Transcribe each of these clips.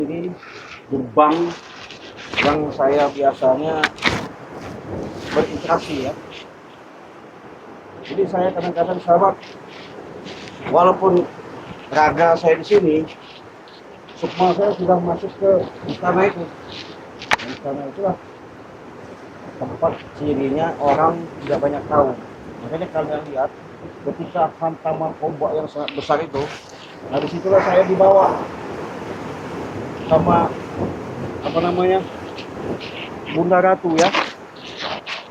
Ini gerbang yang saya biasanya berinteraksi ya. Jadi saya kadang-kadang sahabat, walaupun raga saya di sini, sukma saya sudah masuk ke istana itu. Dan istana itulah tempat cirinya orang tidak banyak tahu. Makanya kalian lihat, ketika hantaman ombak yang sangat besar itu, nah disitulah saya dibawa sama Bunda Ratu ya.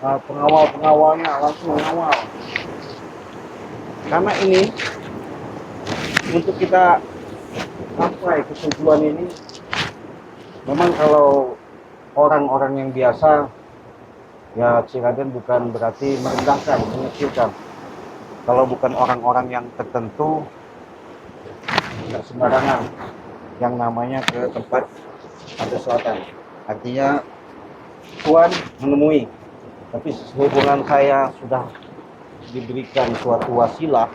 Nah, pengawal-pengawalnya langsung mengawal. Karena ini untuk kita sampai ke tujuan ini, memang kalau orang-orang yang biasa ya Ciraden bukan berarti merendahkan, mengecilkan. Kalau bukan orang-orang yang tertentu, tidak sembarangan yang namanya ke tempat Pantai Selatan. Artinya Tuhan menemui, tapi hubungan saya sudah diberikan suatu wasilah,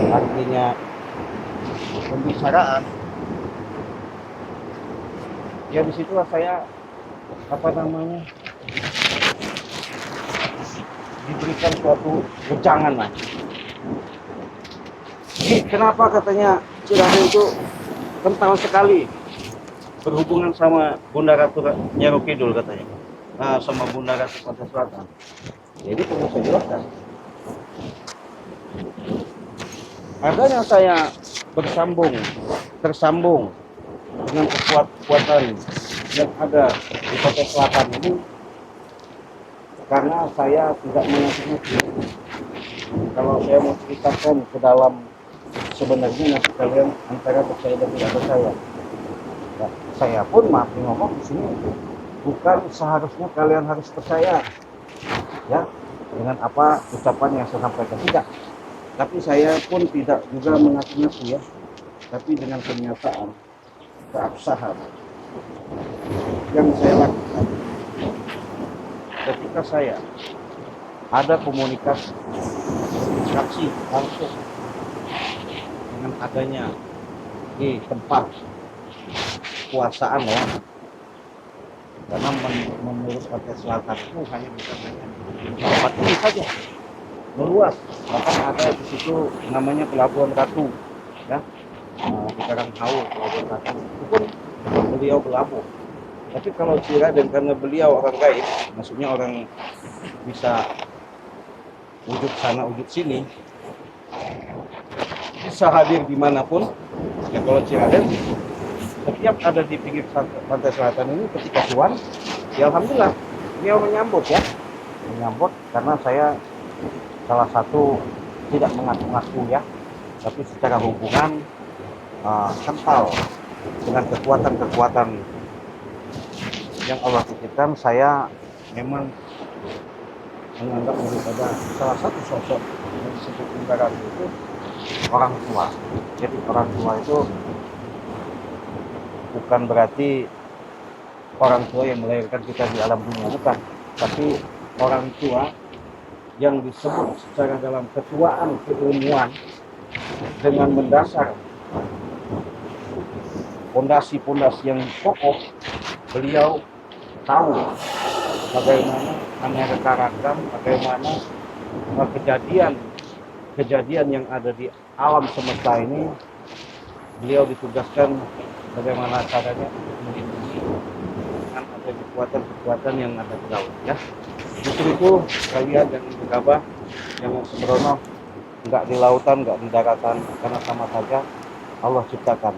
artinya pembicaraan. Ya disitulah saya diberikan suatu wejangan lah. Kenapa katanya Ciraden itu kental sekali berhubungan sama Bunda Ratu Nyero Kidul katanya. Nah, sama Bunda Ratu Pantai Selatan. Jadi perlu saya jelaskan. Adanya saya tersambung dengan kekuatan yang ada di Pantai Selatan ini karena saya tidak mengerti. Kalau saya mau ceritakan ke dalam sebenarnya nanti kalian antara percaya dan tidak percaya. Nah, saya pun maaf ngomong di sini bukan seharusnya kalian harus percaya ya dengan apa ucapan yang saya sampaikan, tidak. Tapi saya pun tidak juga mengaku-ngaku ya. Tapi dengan kenyataan keabsahan yang saya lakukan ketika saya ada komunikasi interaksi langsung dengan adanya di tempat kekuasaan ya, karena menurut Pantai Selatan itu hanya bukan hanya tempat ini saja, meluas. Bahkan ada di situ namanya Pelabuhan Ratu ya, di Karanghau Pelabuhan Ratu itu pun beliau berlabuh. Tapi kalau Ciraden karena beliau orang gaib, maksudnya orang bisa wujud sana wujud sini, bisa hadir dimanapun ya. Kalau Ciraden setiap ada di pinggir Pantai Selatan ini ketika Tuhan ya alhamdulillah beliau menyambut karena saya salah satu tidak mengaku-ngaku ya, tapi secara hubungan kental dengan kekuatan-kekuatan yang Allah titipkan. Saya memang menganggap daripada salah satu sosok yang disebut Bunda Ratu itu orang tua. Jadi orang tua itu bukan berarti orang tua yang melahirkan kita di alam dunia, bukan. Tapi orang tua yang disebut secara dalam ketuaan keilmuan dengan mendasar pondasi-pondasi yang kokoh. Beliau tahu bagaimana menerka-ragam, bagaimana kejadian yang ada di alam semesta ini. Beliau ditugaskan bagaimana caranya untuk melindungi dengan ada kekuatan-kekuatan yang ada di laut ya. Justru itu kalian yang gegabah, yang sembrono, nggak di lautan, nggak di daratan, karena sama saja Allah ciptakan.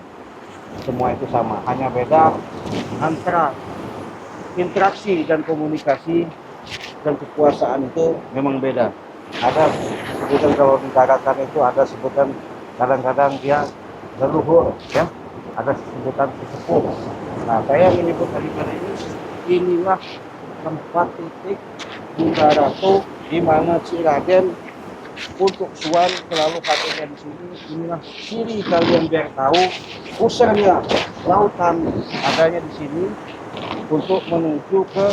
Semua itu sama, hanya beda antara interaksi dan komunikasi dan kekuasaan itu memang beda. Ada sebutan kalau di daratan itu ada sebutan kadang-kadang dia leluhur ya, ada sebutan sesepuh. Nah, saya menyebut daripada inilah tempat titik Bunda Ratu di mana Ciraden untuk Suwan selalu hadirnya di sini. Inilah ciri kalian biar tahu usahanya lautan adanya di sini untuk menuju ke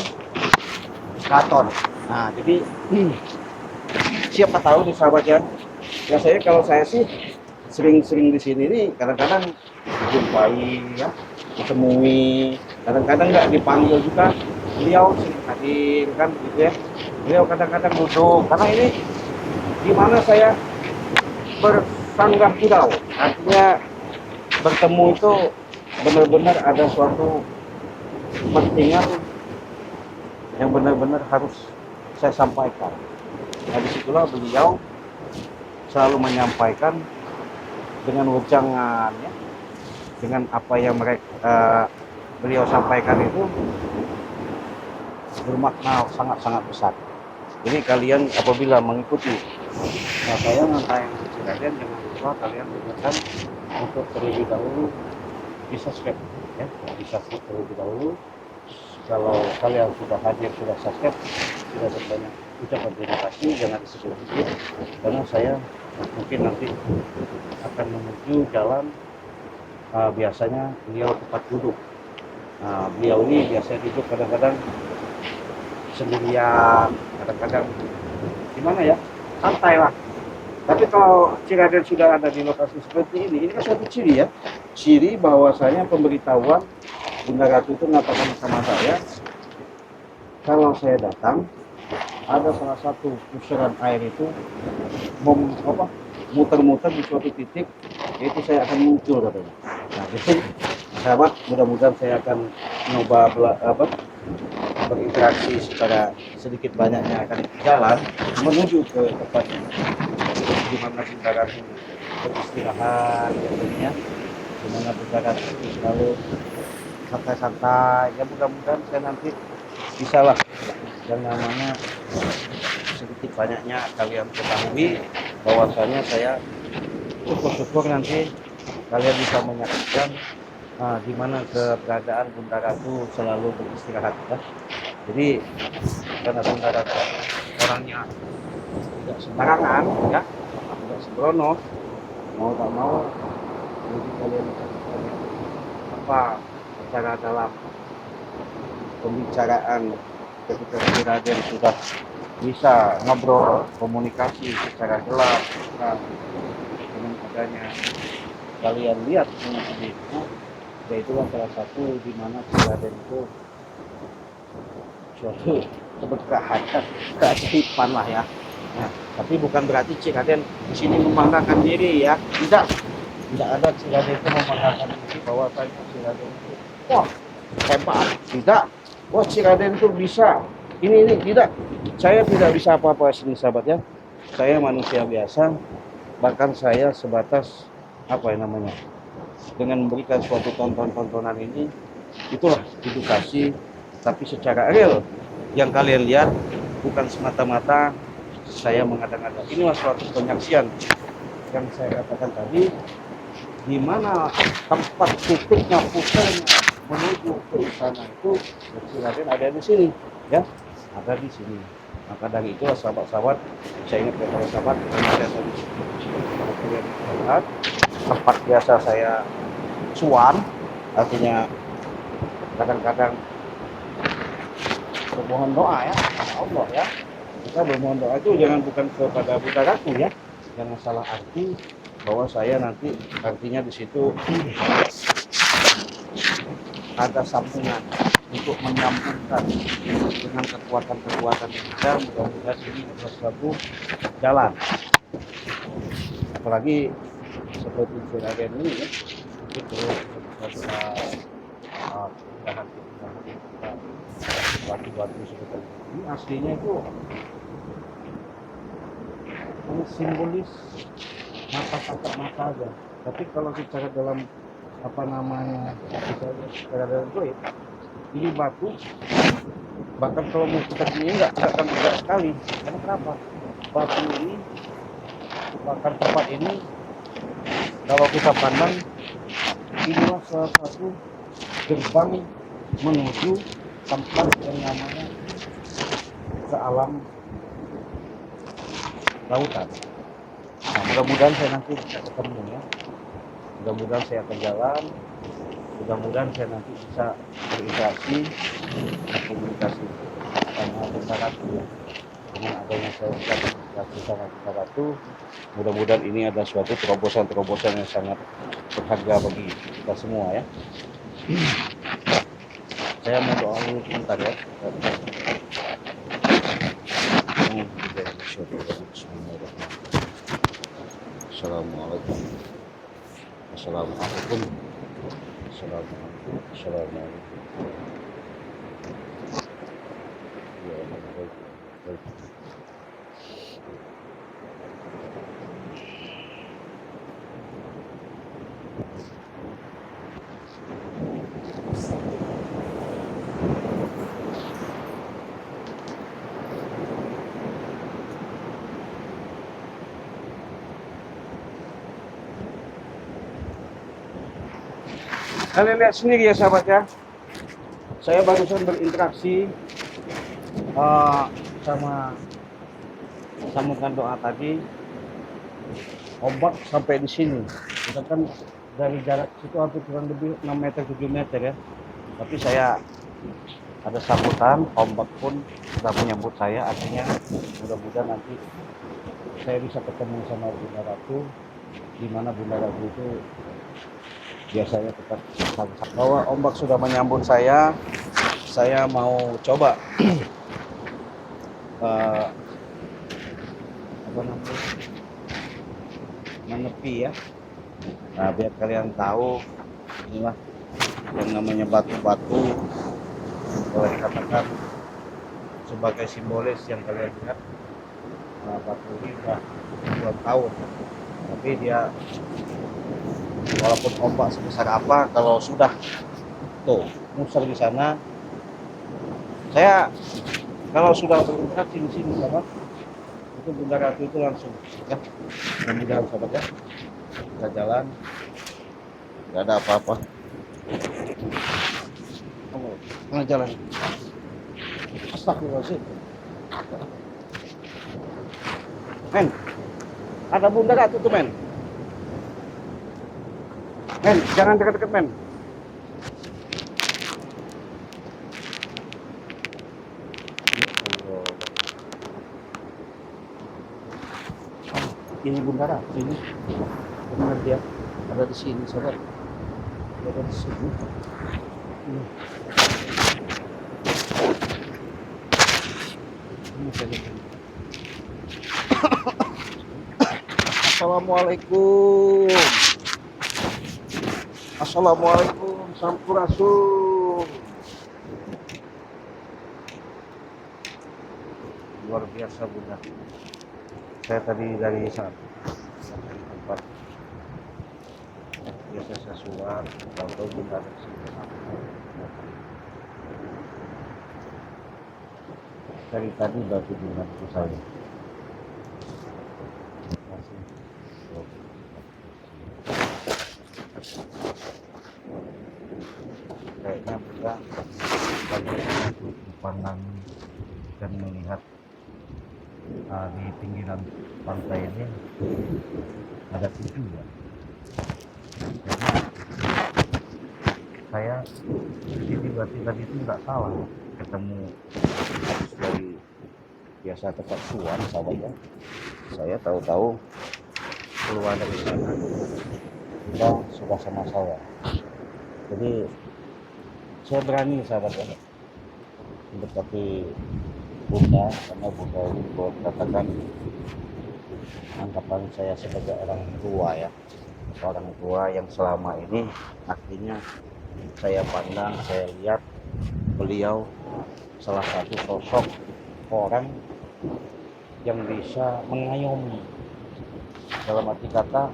Keraton. Nah, jadi siapa tahu nih sahabat ya. Ya kalau saya sih sering-sering di sini nih kadang-kadang jumpai ya ditemui, kadang-kadang nggak dipanggil juga, beliau sering hadir kan gitu ya. Beliau kadang-kadang duduk, karena ini di mana saya bersanggah kidau, artinya bertemu itu benar-benar ada suatu kepentingan yang benar-benar harus saya sampaikan. Nah disitulah beliau selalu menyampaikan dengan wejangan ya, dengan apa yang beliau sampaikan itu bermakna sangat-sangat besar. Jadi kalian apabila mengikuti saya yang kalian jangan lupa kalian gunakan untuk terlebih dahulu di subscribe ya, di subscribe terlebih dahulu. Kalau kalian sudah hadir sudah subscribe, sudah banyak ucapan terima kasih, jangan disebut-sebut karena saya mungkin nanti akan menuju jalan. Biasanya beliau tempat duduk. Beliau ini biasanya duduk kadang-kadang sendirian, kadang-kadang gimana ya, santai lah. Tapi kalau Ciraden sudah ada di lokasi seperti ini kan suatu ciri ya, ciri bahwasanya pemberitahuan Bunda Ratu itu mengatakan sama saya, kalau saya datang ada salah satu pusaran air itu muter-muter di suatu titik, yaitu saya akan muncul katanya. Nah, jadi sahabat, mudah-mudahan saya akan mencoba berinteraksi secara sedikit banyaknya akan jalan menuju ke tempat di mana Bunda Ratu beristirahat biasanya, di mana Bunda Ratu selalu santai-santai. Ya mudah-mudahan saya nanti bisa lah yang namanya sedikit banyaknya kalian ketahui bahwasanya saya syukur-syukur nanti kalian bisa menyaksikan di mana keberadaan Bunda Ratu selalu beristirahat ya. Jadi karena Bunda Ratu orangnya tidak sembarangan ya, tidak sembrono, mau tak mau jadi kalian apa secara dalam pembicaraan ketika Raden sudah bisa ngobrol komunikasi secara jelas. Nah, dengan adanya kalian lihat ini itu, yaitulah salah satu di mana Raden itu suatu keajaiban lah ya. Nah, tapi bukan berarti Ciraden di sini membanggakan diri ya, tidak ada Ciraden itu membanggakan diri bahwa saya Ciraden itu wah hebat, tidak. Wah Ciraden itu bisa ini tidak. Saya tidak bisa apa-apa sini sahabat ya. Saya manusia biasa, bahkan saya sebatas apa yang namanya, dengan memberikan suatu tontonan ini, itulah edukasi, tapi secara real yang kalian lihat bukan semata-mata saya mengada-ngada. Inilah suatu penyaksian yang saya katakan tadi, di mana tempat titiknya pusatnya menuju ke istana itu Ciraden ada di sini ya, ada di sini. Maka dari itulah sahabat-sahabat, saya ingat kepada sahabat, saya tadi lihat tempat biasa saya cuan, artinya kadang-kadang bermohon doa ya kepada Allah ya. Kita bermohon doa itu jangan bukan kepada Bunda Ratu ya, jangan salah arti bahwa saya nanti artinya di situ ada sambungan untuk menyambungkan dengan kekuatan-kekuatan yang ada. Mudah-mudahan ini adalah suatu jalan, apalagi seperti Ciraden ini ya, itu batu-batu seperti ini aslinya itu simbolis mata aja, tapi kalau secara dalam apa namanya secara dalam goib ini batu, bahkan kalau mau kita ini enggak akan berat sekali. Karena kenapa? Batu ini bahkan tempat ini kalau kita pandang inilah salah satu gerbang menuju tempat yang namanya ke alam lautan. Nah, mudah-mudahan saya nanti bisa ketemu ya. Mudah-mudahan saya akan jalan. Mudah-mudahan saya nanti bisa berinteraksi, komunikasi sama Bunda Ratu ya. Dengan adanya saya berinteraksi sama Bunda Ratu, mudah-mudahan ini ada suatu terobosan-terobosan yang sangat berharga bagi kita semua ya. Saya mau doa dulu sebentar ya. Assalamualaikum. Assalamualaikum. Assalamualaikum. Assalamualaikum. Ya, baik. Baik. Kalian lihat sendiri ya sahabat ya. Saya barusan berinteraksi sama sambungan doa tadi. Ombak sampai di sini. Kita kan dari jarak situ hampir kurang lebih 6 meter 7 meter ya. Tapi saya ada sambutan, ombak pun sudah menyambut saya. Artinya mudah-mudahan nanti saya bisa ketemu sama Bunda Ratu, di mana Bunda Ratu itu biasanya tetap bahwa ombak sudah menyambut saya mau coba apa namanya, menepi ya. Nah, biar kalian tahu, inilah yang namanya batu-batu, boleh dikatakan sebagai simbolis yang kalian lihat. Nah, batu ini sudah 2 tahun, tapi dia walaupun ombak sebesar apa, kalau sudah tuh musar di sana, saya kalau sudah berinteraksi di sini sahabat, itu Bunda Ratu itu langsung ya. Mudah-mudahan sahabat ya, kita jalan nggak ada apa-apa. Mana jalan? Astagfirullahaladzim. Men, ada Bunda Ratu tuh men. Men, jangan dekat-dekat men. Ini Bunda Ratu ini. Benar dia ada di sini saudara. Dia ada di sini. Ini saya lihat. Assalamualaikum. Assalamualaikum, Sampurasun. Luar biasa Bunda. Saya tadi dari tempat biasa saya suar, tahu Bunda ada di sini. Dari tadi batu dengan saya. Kayaknya Bunda pandang dan melihat di pinggiran pantai ini ada tujuan. Karena saya di berarti tadi itu nggak salah ketemu dari biasa tempat suan sahabat ya. Saya tahu-tahu keluar dari sana Bunda sudah sama saya. Jadi saya berani sahabat ya mendekati Bunda, karena Bunda itu katakan anggapan saya sebagai orang tua ya, orang tua yang selama ini artinya saya pandang, saya lihat beliau salah satu sosok orang yang bisa mengayomi, dalam arti kata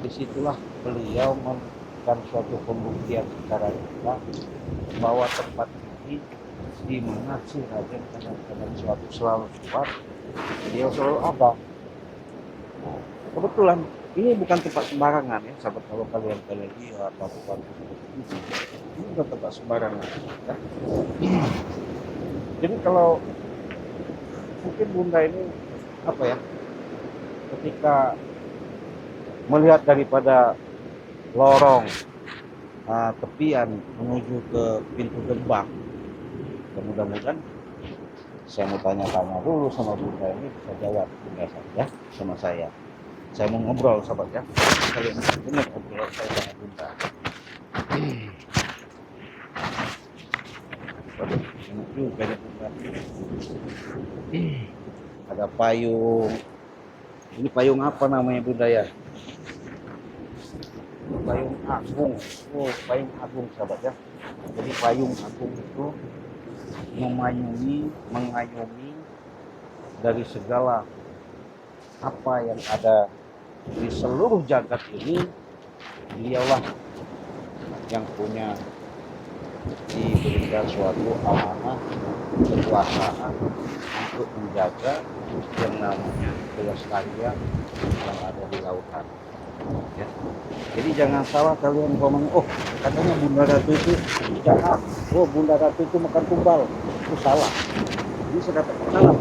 disitulah beliau memberikan suatu pembuktian secara nyata bahwa tempat ini di mana si Raden karena suatu selalu kuat, dia selalu ada. Nah, kebetulan ini bukan tempat sembarangan ya sahabat, kalau kalian lihat batu-batu seperti ini bukan tempat sembarangan ya. Jadi kalau mungkin Bunda ini apa ya, ketika melihat daripada lorong tepian menuju ke pintu gerbang, mudah-mudahan saya mau tanya-tanya dulu sama Bunda ini bisa jawab Bunda ya sama saya. Saya mau ngobrol sahabat ya, kalian benar ngobrol saya sama Bunda. Waduh, enak juga nih. Ada payung. Ini payung apa namanya Bunda ya? Payung agung. Oh, payung agung sahabat ya. Jadi payung agung itu mengayomi dari segala apa yang ada di seluruh jagat ini. Dialah yang punya diberikan suatu amanah kekuasaan untuk menjaga yang namanya kelestarian yang ada di lautan. Ya. Jadi jangan salah kalian ngomong, oh katanya Bunda Ratu itu jahat, oh Bunda Ratu itu makan tumbal, itu salah. Jadi saya katakan salah.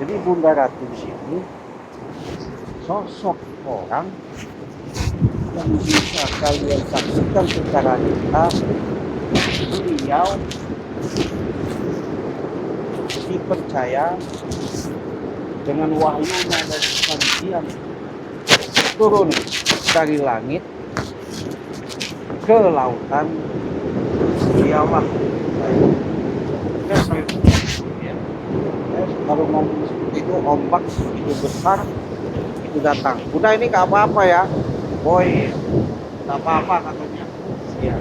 Jadi Bunda Ratu di sini sosok orang yang bisa kalian saksikan secara nyata. Beliau dipercaya dengan wahyunya dari Tuhan turun dari langit ke lautan. Dialah kalau ngomong seperti itu, ombak itu besar itu datang. Udah ini gak apa-apa ya boy, gak apa-apa katanya ya.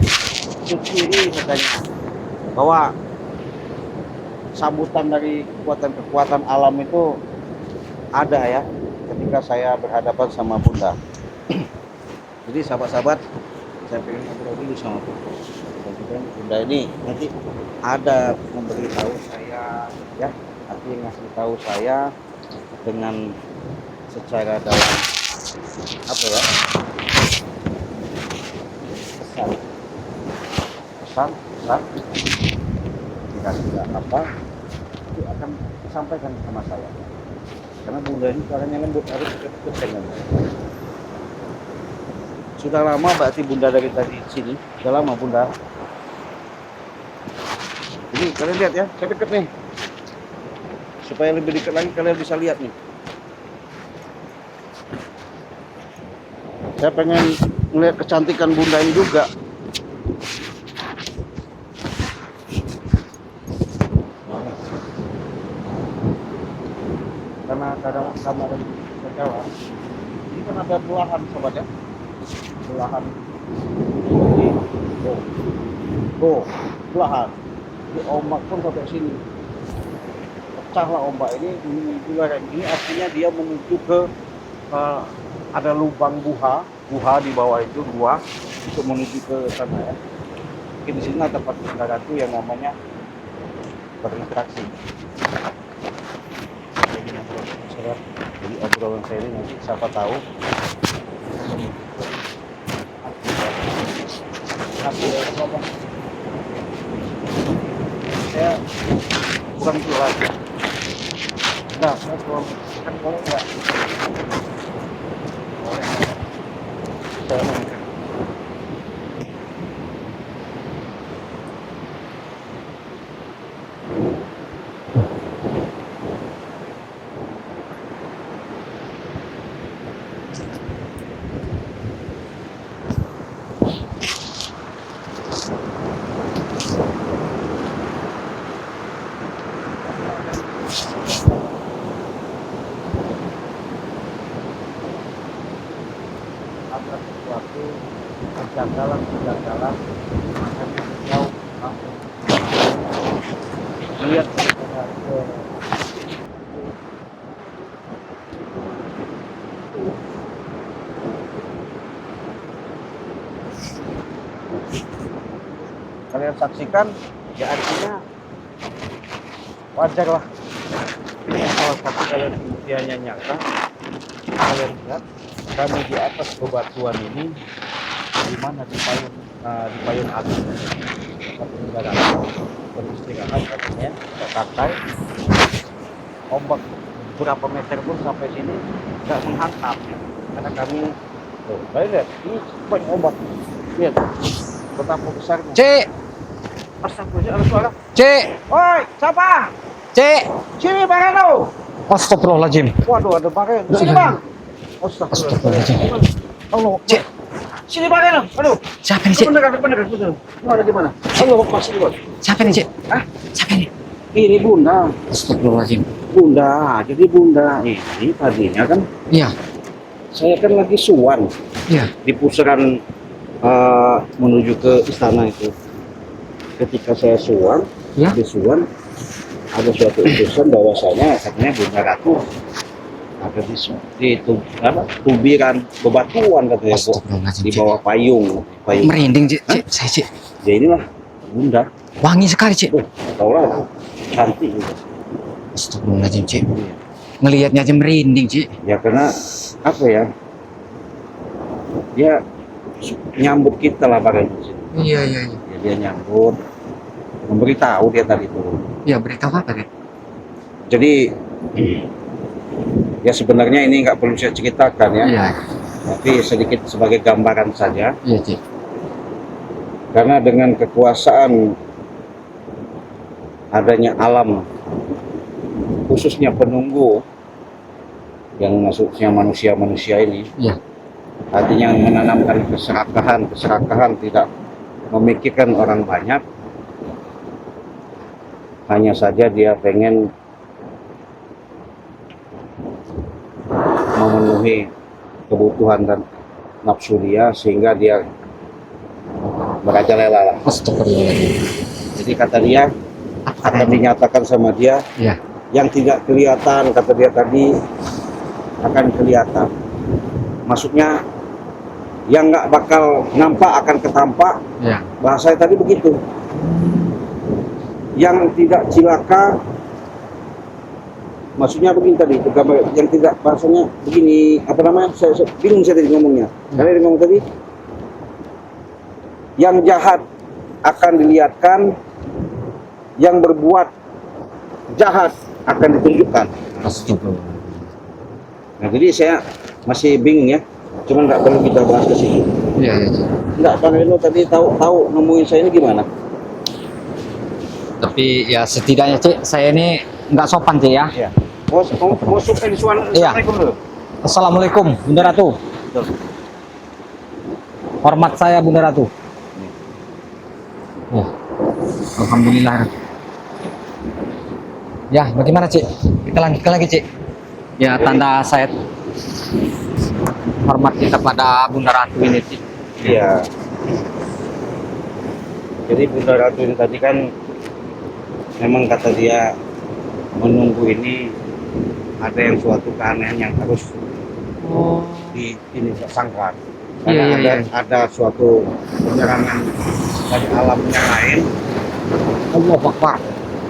Syukuri katanya bahwa sambutan dari kekuatan-kekuatan alam itu ada ya ketika saya berhadapan sama Bunda. Jadi sahabat-sahabat, saya pengen ngobrol dulu sama Bunda ini. Nanti ada memberitahu saya ya, nanti ngasih tahu saya dengan secara dalam apa ya, pesan tidak apa itu akan disampaikan sama saya, karena Bunda ini caranya lembut, harus dekat dengan saya. Sudah lama berarti Bunda dari tadi sini, sudah lama Bunda. Ini kalian lihat ya, saya deket nih supaya lebih dekat lagi kalian bisa lihat nih. Saya pengen melihat kecantikan Bunda ini juga. Karena kadang kamar Jawa ini kan ada belahan sobat ya, belahan tuh belahan di ombak pun sampai sini, pecahlah ombak ini menuju lereng ini, artinya dia menuju ke ada lubang buha di bawah itu, gua untuk menuju ke sana ya. Mungkin di sini ada tempat Bunda Ratu yang namanya berinteraksi. Jadi obrolan saya ini nanti siapa tahu saya kurang jelas. Nah, saya kurang kan boleh nggak? Boleh. Saya mau. Ada sesuatu kejanggalan akan jauh lihat kalian saksikan ya, artinya wajar lah. Ini salah satu kalian impiannya nyata. Kalian lihat kami di atas bebatuan ini, di mana di payung agung satu negara beristirahat katanya, santai. Ombak berapa meter pun sampai sini nggak menghantam karena kami lihat ini banyak ombak, lihat betapa besarnya. Cek, Astagfirullah, ada suara. cek, Oi, siapa? cek. Sini Bang Anu. Astagfirullahaladzim. Waduh, ada Bang. Sini Bang. Astagfirullahaladzim. Astagfirullahaladzim. Allah, Cek. Sini Pak Eno. Aduh. Siapa nih, Cik? Depan, betul. Gimana gimana? Halo, Pak, sini, Pak. Siapa nih, Cik? Hah? Siapa nih? Ini Bunda. Astagfirullahaladzim. Bunda, jadi Bunda ini tadinya kan Iya, saya kan lagi suan iya. di pusaran menuju ke istana itu. Ketika saya suan, Ya. di suan ada suatu utusan bahwasanya katanya Bunda Ratu ada di tubiran bebatuan katanya kok Astagfirullahaladzim, di Cik. bawah payung. Merinding, Cik. Hah? Cik, saya, Cik. Ya inilah Bunda. Wangi sekali, Cik. Tahu lah, cantik juga. Astagfirullahaladzim, Cik. Ngelihatnya aja merinding, Cik. Ya karena apa ya? Dia nyambut kita lah Pak Eno. Iya. Ya, dia nyambut, memberitahu dia tadi tuh. Ya, beritahu apa, Cik? Jadi ya sebenarnya ini nggak perlu saya ceritakan ya, Iya, tapi sedikit sebagai gambaran saja. iya, Cik. Karena dengan kekuasaan adanya alam, khususnya penunggu yang maksudnya manusia-manusia ini, Iya. artinya menanamkan keserakahan tidak memikirkan orang banyak, hanya saja dia pengen memenuhi kebutuhan dan nafsu dia sehingga dia merajalela lah. Astagfirullahaladzim. Jadi kata dia akan dinyatakan sama dia Iya. yang tidak kelihatan, kata dia tadi akan kelihatan. Maksudnya yang nggak bakal nampak akan ketampak. Iya. Bahasanya tadi begitu. Yang tidak cilaka, maksudnya begini tadi, yang tidak, bahasanya begini, apa namanya, saya bingung saya tadi ngomongnya. Karena dia ngomong tadi, yang jahat akan dilihatkan, yang berbuat jahat akan ditunjukkan. Astagfirullahaladzim. Nah jadi saya masih bingung ya, cuman nggak perlu kita bahas ke sini. Iya, Cik. Nggak, Pak Eno tadi tahu nemuin saya ini gimana? Tapi ya setidaknya, Cik, saya ini nggak sopan, Cik, ya. Iya. Mau supaya di suara. Iya. Assalamualaikum dulu. Assalamualaikum, Bunda Ratu. Betul. Hormat saya, Bunda Ratu. Ya. Alhamdulillah. Ya, bagaimana, Cik? Kita lanjutkan lagi, Cik. Ya, tanda saya hormat kita pada Bunda Ratu ini, Cik. Iya. Jadi Bunda Ratu ini tadi kan memang kata dia menunggu ini ada yang suatu keanehan yang harus ini sangkar. Karena Iya. ada suatu penyerangan dari alam yang lain. Allah Akbar.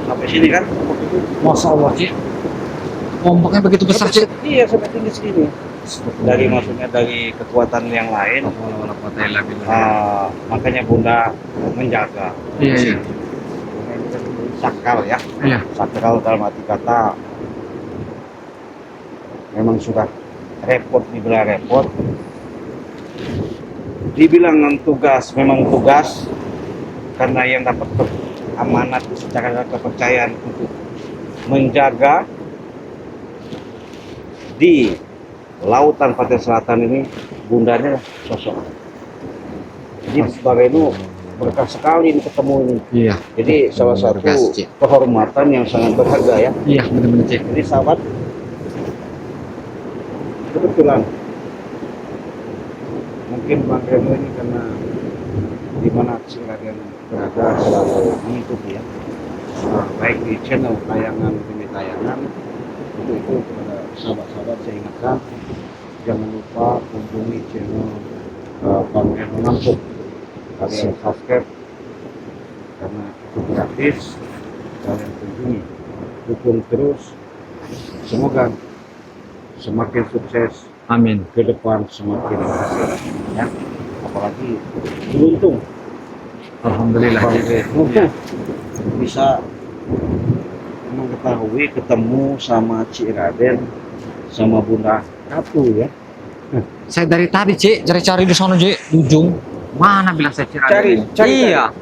Sampai sini kan? Masya Allah, Cik. Ombaknya begitu besar, Cik. Iya, sampai tinggi segini. Dari maksudnya dari kekuatan yang lain. Makanya Bunda menjaga. Iya. Sakral ya. Iya. Sakral dalam arti kata memang sudah repot, dibilang repot. Dibilang tugas, memang tugas karena yang dapat amanat secara kepercayaan untuk menjaga di lautan pantai selatan ini bundanya sosok. Jadi sebagai itu berkah sekali ini ketemu ini. Iya. Jadi salah satu Berkah, Cik. kehormatan yang sangat berharga ya. Iya, benar-benar, Cik. Jadi sahabat, kebetulan mungkin Bang Reno ini karena di mana Raden berada selalu mengikuti ya, baik di channel tayangan demi tayangan. Untuk itu kepada sahabat-sahabat saya ingatkan jangan lupa kunjungi channel Bang Reno Lampung. Kalian subscribe karena itu gratis. Kalian kunjungi, dukung terus. Semoga semakin sukses, Amin. ke depan semakin berhasil ya, apalagi beruntung Alhamdulillah. beruntung bisa mengetahui ketemu sama Cik Raden sama Bunda Ratu ya. Saya dari tadi, Cik, cari-cari di sana, Cik, di ujung. Mana bilang saya cari? Cari Iya.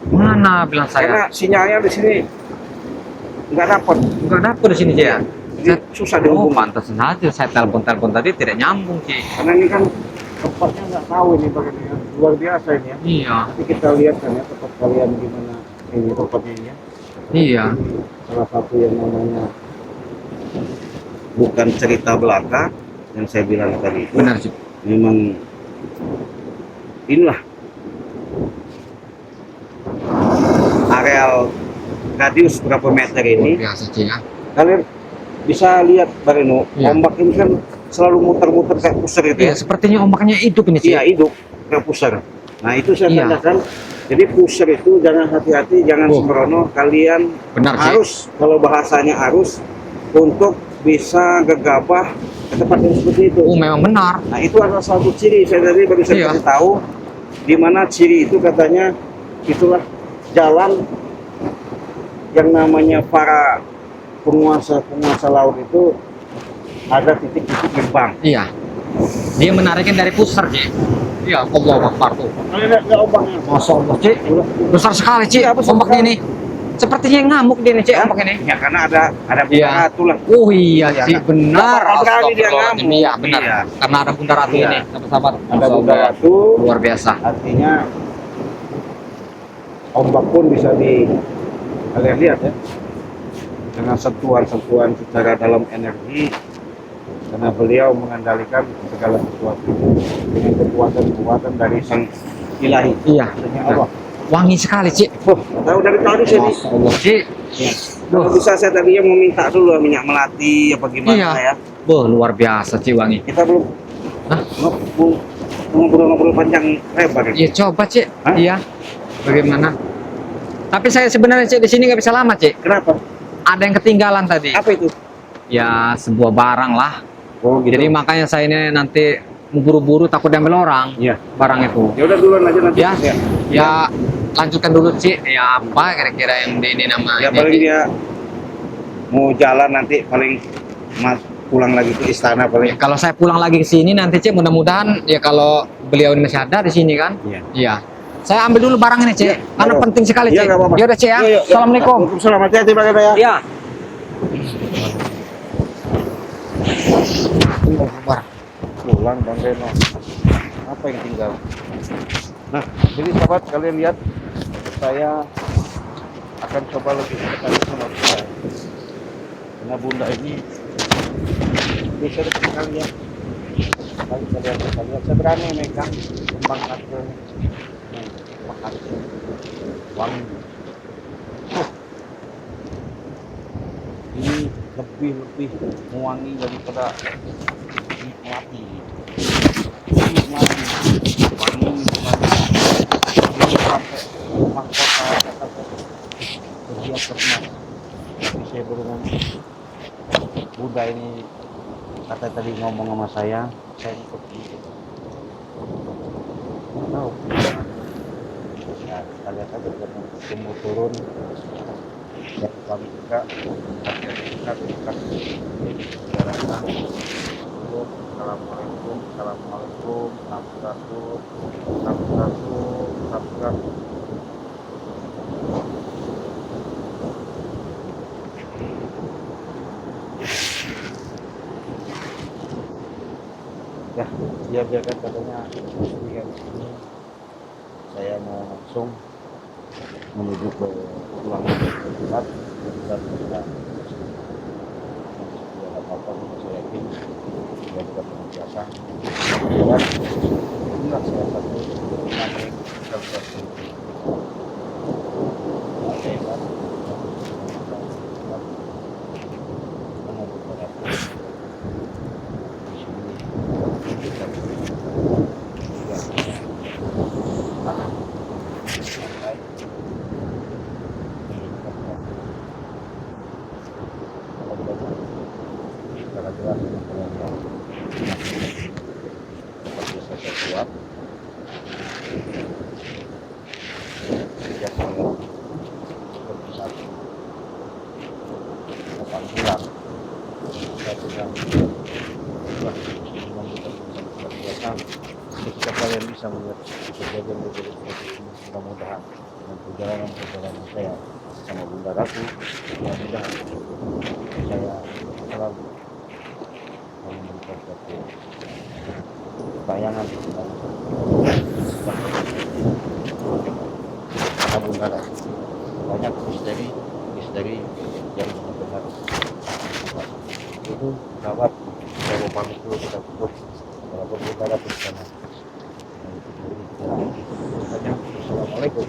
Mana bilang karena saya? sinyalnya di sini nggak dapat, Enggak dapet di sini, Cik, ya. susah Oh, dihubungi pantas saja saya telepon-telepon tadi tidak nyambung, Cik. karena ini kan tempatnya nggak tahu ini bagaimana, luar biasa ini ya. Iya. Nanti kita lihat kan ya tempat kalian gimana ini tempatnya ini ya. Iya. Ini salah satu yang namanya bukan cerita belaka yang saya bilang tadi itu. Benar sih. Memang inilah areal radius berapa meter ini. Biasa sih ya. Kalian bisa lihat Barino, Iya. ombak ini kan selalu muter-muter kayak pusar itu Iya, ya. sepertinya ombaknya hidup ini sih. Iya, hidup kayak pusar. Nah, itu saya Iya. tandakan. Jadi pusar itu jangan hati-hati, jangan Oh. sembrono. Kalian Benar sih. harus, kalau bahasanya harus, untuk bisa gegabah ke tempat yang seperti itu. Oh, memang benar. Nah, itu adalah satu ciri. Saya tadi baru saya Iya. kasih tahu di mana ciri itu katanya itulah jalan yang namanya para penguasa laut itu ada titik-titik gerbang. Iya. Dia menariknya dari pusar, Cik. Iya, Allah Akbar tuh. Kalian lihat ombaknya. Masya Allah, Cik. Besar sekali, Cik. Iya, besar Ombaknya sekali. ini. Sepertinya yang ngamuk dia nih, Cik, ombak ini. Ya karena ada Iya. bunda ratu lah. Oh iya, Iya, Cik, kan? benar. Nggak berani dia Astagfirullahaladzim. ngamuk. Iya, benar. Iya. Karena ada bunda ratu Iya. ini, sahabat-sahabat. Ada Masya bunda Allah. ratu, Luar biasa. artinya ombak pun bisa kalian lihat ya, dengan sentuhan-sentuhan secara dalam energi, karena beliau mengendalikan segala sesuatu itu dengan kekuatan-kekuatan dari sang ilahi. Iya. Artinya Allah. Wangi sekali, Cik. Oh, tahu dari tadi sini. Masya Allah, Cik. Ya. Kalau bisa saya tadinya mau minta dulu minyak melati apa gimana Iya. ya. Boh, luar biasa, Cik, wangi. Kita belum Hah? ngobrol-ngobrol panjang lebar ini. Iya, coba, Cik. Hah? Iya. Bagaimana? Tapi saya sebenarnya, Cik, di sini nggak bisa lama, Cik. Kenapa? Ada yang ketinggalan tadi. Apa itu? Ya, sebuah barang lah. Oh, Jadi makanya saya ini nanti buru-buru takut diambil orang Iya. barang itu. Ya udah duluan aja nanti. Ya, ya lanjutkan dulu, Cik. Ya apa kira-kira yang di ini nama Ya ini, paling Cik? dia mau jalan nanti paling pulang lagi ke istana Ya, paling. kalau saya pulang lagi ke sini nanti, Cik, mudah-mudahan ya kalau beliau ini masih ada di sini kan. Iya. Iya. Saya ambil dulu barang ini, Cik. Iya, Karena nggak penting sekali, Iya, Cik. nggak apa-apa. Ya udah, Cik, ya. Yuk, yuk, yuk. Assalamualaikum. Waalaikumsalam. Hati-hati Pak Gada ya. Iya. Allah Akbar. Pulang Bang Reno. Apa yang tinggal? Nah, jadi sahabat kalian lihat, saya akan coba lebih dekat sama bunda. Karena bunda ini bisa dekat kalian. Kali kalian bisa lihat, saya berani megang kembang hati. Kembang hati. Wangi. Ini lebih mewangi daripada minyak melati. Wangi ini sampai mahkota berhias terkenal. Tapi saya baru ngomong, Buddha ini kata tadi ngomong sama saya ikut gitu. Tahu. Ya, kita lihat aja ketemu turun. Dan kami juga hati-hati kita Assalamualaikum, sampurasun. Ya, dia biarkan katanya yang ini saya mau langsung menuju ke pulang ke tempat dan kita apa saya yakin dia juga biasa dan inilah salah satu yang terjadi ketika kalian bisa melihat kejadian-kejadian seperti ini, mudah-mudahan dengan perjalanan saya sama Bunda Ratu, mudah-mudahan saya selalu memberikan sesuatu bayangan tabung darah. Banyak misteri yang benar. Itu sahabat, saya mau pamit dulu, kita tutup. Walaupun kita ada di sana. Assalamualaikum.